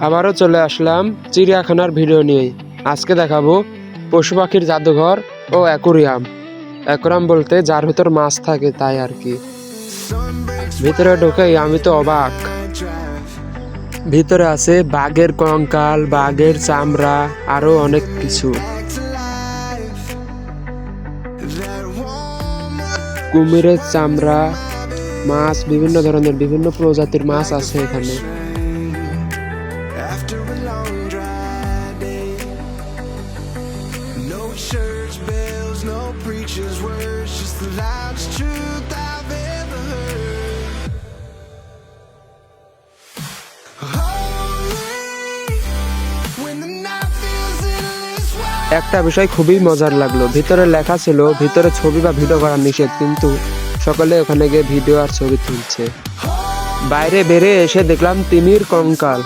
আবারও চলে আসলাম চিড়িয়াখানার ভিডিও নিয়ে। আজকে দেখাবো পশু পাখির জাদুঘর ও অ্যাকুরিয়াম। অ্যাকুরিয়াম বলতে যার ভিতর মাছ থাকে তাই আর কি। ভিতরে ঢুকেই আমি তো অবাক। ভিতরে আছে বাঘের কঙ্কাল, বাঘের চামড়া, আরো অনেক কিছু। কুমিরের চামড়া, মাছ, বিভিন্ন ধরনের বিভিন্ন প্রজাতির মাছ আছে এখানে। একটা বিষয় খুবই মজার লাগলো, ভিতরে লেখা ছিল ভিতরে ছবি বা ভিডিও করা নিষেধ, কিন্তু সকলে ওখানে গিয়ে ভিডিও আর ছবি তুলছে। বাইরে বেরিয়ে এসে দেখলাম তিমির কঙ্কাল।